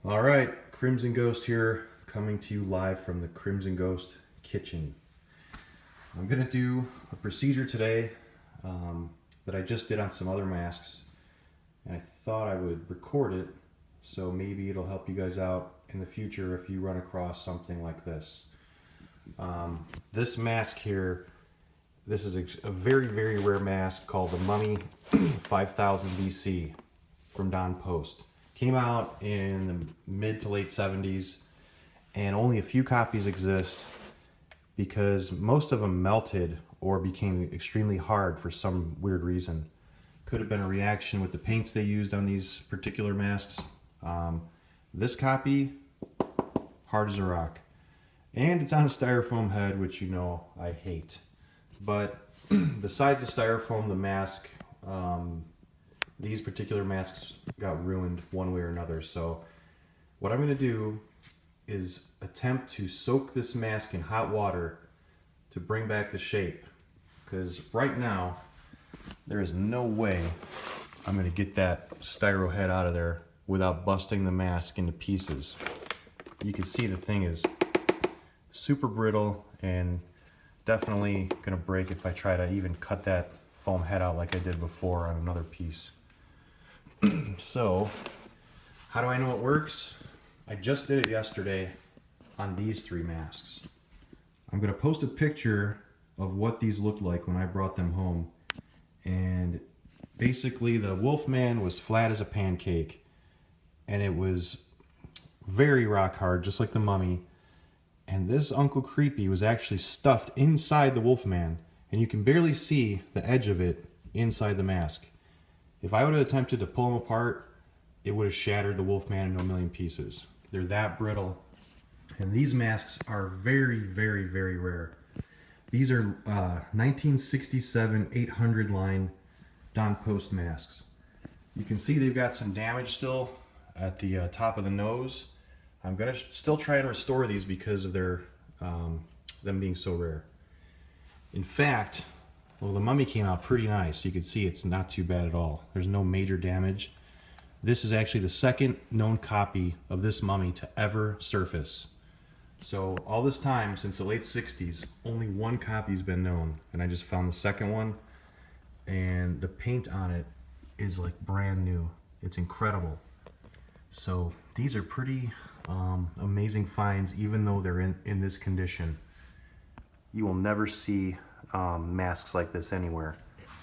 All right, Crimson Ghost here, coming to you live from the Crimson Ghost kitchen. I'm gonna do a procedure today that I just did on some other masks, and I thought I would record it so maybe it'll help you guys out in the future if you run across something like this. This mask here, this is a very, very rare mask called the Mummy 5000 BC from Don Post. Came out in the mid to late 70s, and only a few copies exist because most of them melted or became extremely hard for some weird reason. Could have been a reaction with the paints they used on these particular masks. This copy, hard as a rock. And it's on a styrofoam head, which you know I hate. But besides the styrofoam, the mask, these particular masks got ruined one way or another. So what I'm going to do is attempt to soak this mask in hot water to bring back the shape. Because right now, there is no way I'm going to get that styro head out of there without busting the mask into pieces. You can see the thing is super brittle and definitely going to break if I try to even cut that foam head out like I did before on another piece. So, how do I know it works? I just did it yesterday on these three masks. I'm going to post a picture of what these looked like when I brought them home. And basically the Wolfman was flat as a pancake, and it was very rock hard, just like the Mummy. And this Uncle Creepy was actually stuffed inside the Wolfman, and you can barely see the edge of it inside the mask. If I would have attempted to pull them apart, it would have shattered the Wolfman into a million pieces. They're that brittle. And these masks are very, very, very rare. These are 1967 800 line Don Post masks. You can see they've got some damage still at the top of the nose. I'm going to still try to restore these because of their them being so rare. In fact, well, the Mummy came out pretty nice. You can see it's not too bad at all. There's no major damage. This is actually the second known copy of this Mummy to ever surface. So all this time, since the late 60s, only one copy's been known. And I just found the second one, and the paint on it is like brand new. It's incredible. So these are pretty amazing finds, even though they're in this condition. You will never see masks like this anywhere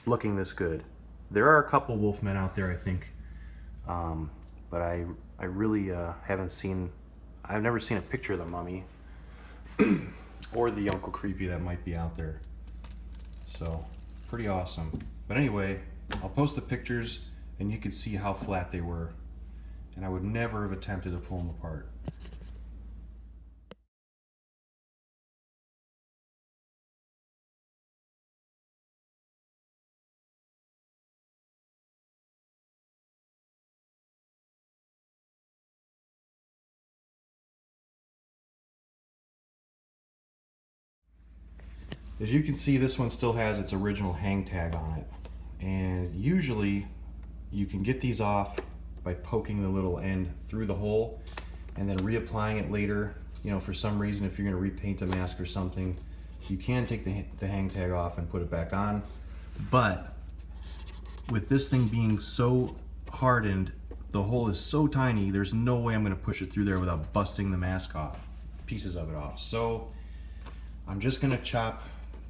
looking this good. There are a couple Wolfmen out there, I think, but I really haven't seen, I've never seen a picture of the Mummy or the Uncle Creepy that might be out there. So pretty awesome. But anyway, I'll post the pictures and you can see how flat they were, and I would never have attempted to pull them apart. As you can see, this one still has its original hang tag on it. And usually you can get these off by poking the little end through the hole and then reapplying it later. You know, for some reason, if you're going to repaint a mask or something, you can take the hang tag off and put it back on. But with this thing being so hardened, the hole is so tiny, there's no way I'm going to push it through there without busting the mask off, pieces of it off. So I'm just going to chop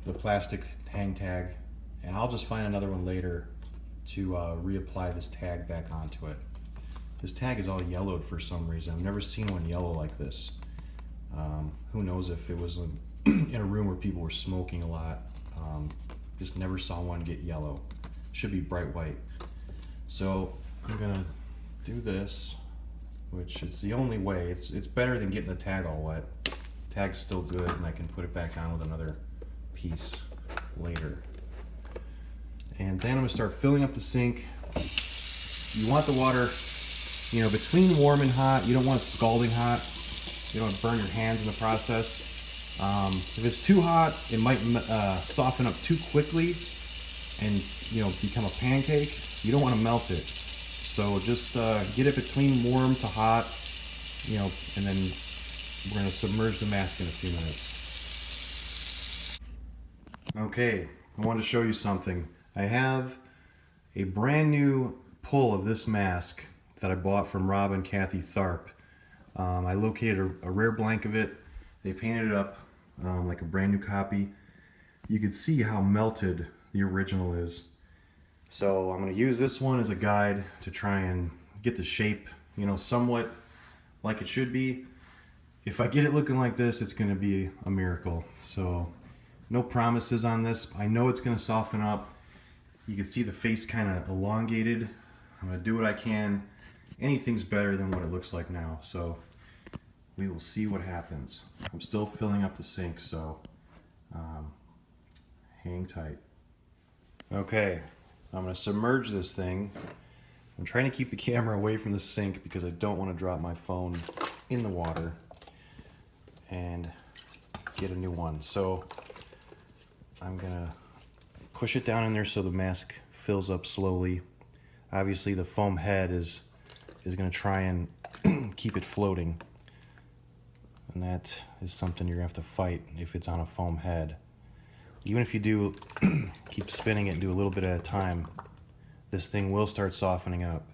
the plastic hang tag, and I'll just find another one later to reapply this tag back onto it. This tag is all yellowed for some reason. I've never seen one yellow like this. Who knows if it was in a room where people were smoking a lot. Just never saw one get yellow. Should be bright white. So I'm gonna do this, which is the only way. It's better than getting the tag all wet. Tag's still good, and I can put it back on with another piece later. And then I'm gonna start filling up the sink. You want the water, you know, between warm and hot. You don't want it scalding hot. You don't want to burn your hands in the process. If it's too hot, it might soften up too quickly and, you know, become a pancake. You don't want to melt it. So just get it between warm to hot, and then we're going to submerge the mask in a few minutes. Okay, I wanted to show you something. I have a brand new pull of this mask that I bought from Rob and Kathy Tharp. I located a rare blank of it. They painted it up like a brand new copy. You can see how melted the original is. So I'm going to use this one as a guide to try and get the shape, somewhat like it should be. If I get it looking like this, it's going to be a miracle. So no promises on this. I know it's going to soften up. You can see the face kind of elongated. I'm going to do what I can. Anything's better than what it looks like now. So we will see what happens. I'm still filling up the sink, so hang tight. Okay, I'm going to submerge this thing. I'm trying to keep the camera away from the sink because I don't want to drop my phone in the water and get a new one. So I'm going to push it down in there so the mask fills up slowly. Obviously the foam head is going to try and keep it floating. And that is something you're going to have to fight if it's on a foam head. Even if you do keep spinning it and do a little bit at a time, this thing will start softening up.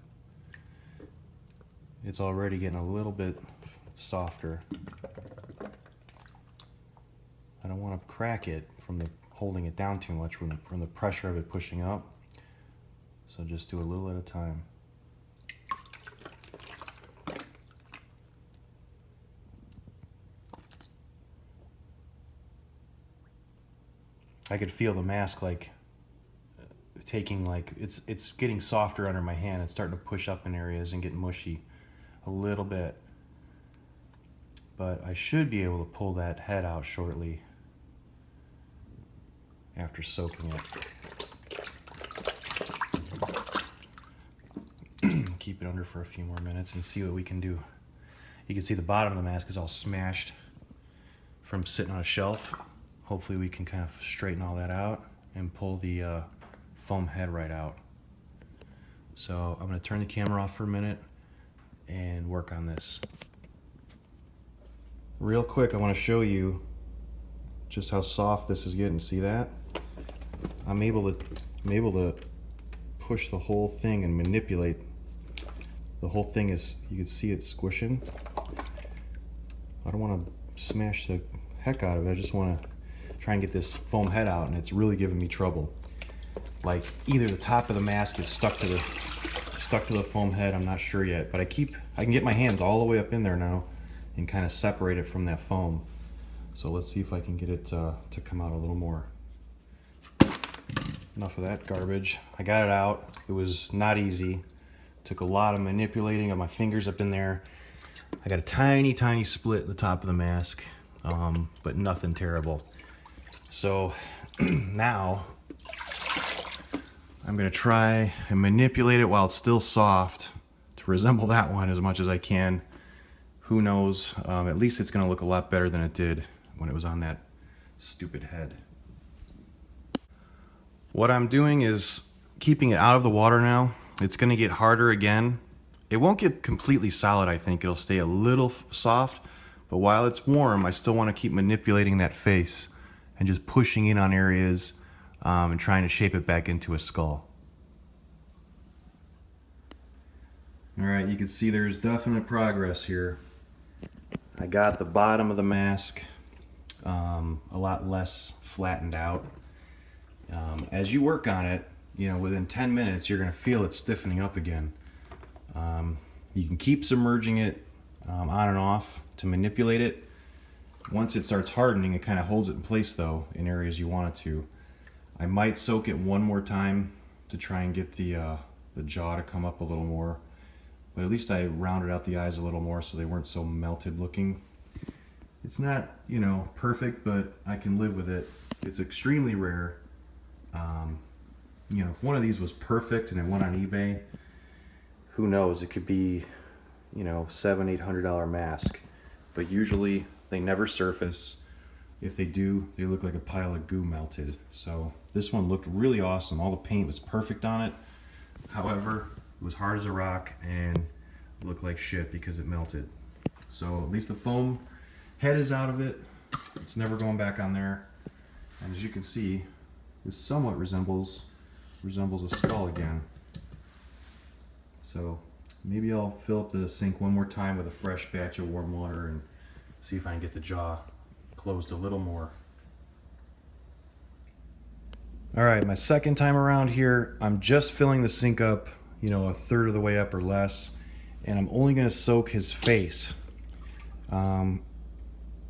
It's already getting a little bit softer. I don't want to crack it from the holding it down too much from the pressure of it pushing up. So just do a little at a time. I could feel the mask it's getting softer under my hand. It's starting to push up in areas and get mushy a little bit. But I should be able to pull that head out shortly after soaking it. Keep it under for a few more minutes and see what we can do. You can see the bottom of the mask is all smashed from sitting on a shelf. Hopefully we can kind of straighten all that out and pull the foam head right out. So I'm going to turn the camera off for a minute and work on this. Real quick, I want to show you just how soft this is getting. See that? I'm able to push the whole thing and manipulate. The whole thing is, you can see it squishing. I don't want to smash the heck out of it. I just want to try and get this foam head out, and it's really giving me trouble. Like either the top of the mask is stuck to the foam head, I'm not sure yet, but I can get my hands all the way up in there now and kind of separate it from that foam. So let's see if I can get it to come out a little more. Enough of that garbage. I got it out. It was not easy. Took a lot of manipulating of my fingers up in there. I got a tiny split at the top of the mask, but nothing terrible. So now I'm going to try and manipulate it while it's still soft to resemble that one as much as I can. Who knows? At least it's going to look a lot better than it did when it was on that stupid head. What I'm doing is keeping it out of the water now. It's going to get harder again. It won't get completely solid, I think. It'll stay a little soft, but while it's warm, I still want to keep manipulating that face and just pushing in on areas and trying to shape it back into a skull. All right, you can see there's definite progress here. I got the bottom of the mask a lot less flattened out. As you work on it, within 10 minutes, you're going to feel it stiffening up again. You can keep submerging it on and off to manipulate it. Once it starts hardening, it kind of holds it in place though in areas you want it to. I might soak it one more time to try and get the jaw to come up a little more, but at least I rounded out the eyes a little more so they weren't so melted looking. It's not, perfect, but I can live with it. It's extremely rare. If one of these was perfect and it went on eBay, who knows? It could be, $700-800 mask, but usually they never surface. If they do, they look like a pile of goo melted. So this one looked really awesome. All the paint was perfect on it. However, it was hard as a rock and looked like shit because it melted. So at least the foam head is out of it. It's never going back on there. And as you can see, this somewhat resembles a skull again. So maybe I'll fill up the sink one more time with a fresh batch of warm water and see if I can get the jaw closed a little more. All right, my second time around here, I'm just filling the sink up, you know, a third of the way up or less, and I'm only gonna soak his face.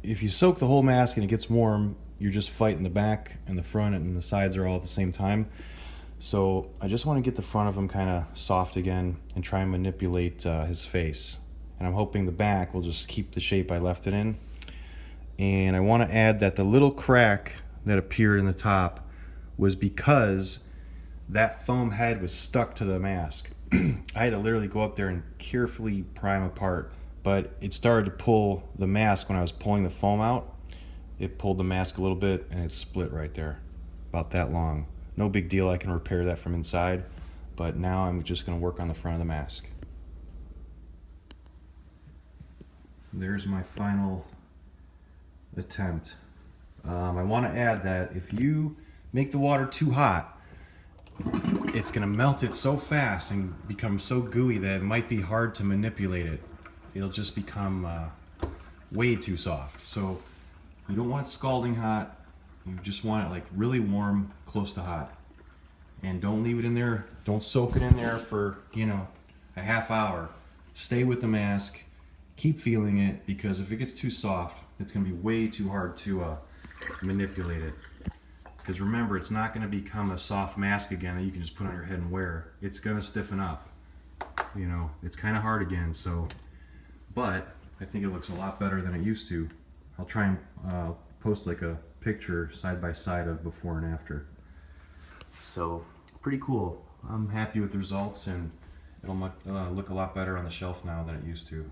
If you soak the whole mask and it gets warm, you're just fighting the back and the front and the sides are all at the same time. So I just want to get the front of him kind of soft again and try and manipulate his face. And I'm hoping the back will just keep the shape I left it in. And I want to add that the little crack that appeared in the top was because that foam head was stuck to the mask. I had to literally go up there and carefully pry him apart, but it started to pull the mask when I was pulling the foam out. It pulled the mask a little bit and it split right there, about that long. No big deal, I can repair that from inside, but now I'm just going to work on the front of the mask. There's my final attempt. I want to add that if you make the water too hot, it's going to melt it so fast and become so gooey that it might be hard to manipulate it. It'll just become way too soft. So you don't want it scalding hot. You just want it like really warm, close to hot. And don't leave it in there. Don't soak it in there for, you know, a half hour. Stay with the mask. Keep feeling it, because if it gets too soft, it's going to be way too hard to manipulate it. Because remember, it's not going to become a soft mask again that you can just put on your head and wear. It's going to stiffen up. You know, it's kind of hard again. So, but I think it looks a lot better than it used to. I'll try and post like a picture side by side of before and after. So pretty cool. I'm happy with the results, and it'll look a lot better on the shelf now than it used to.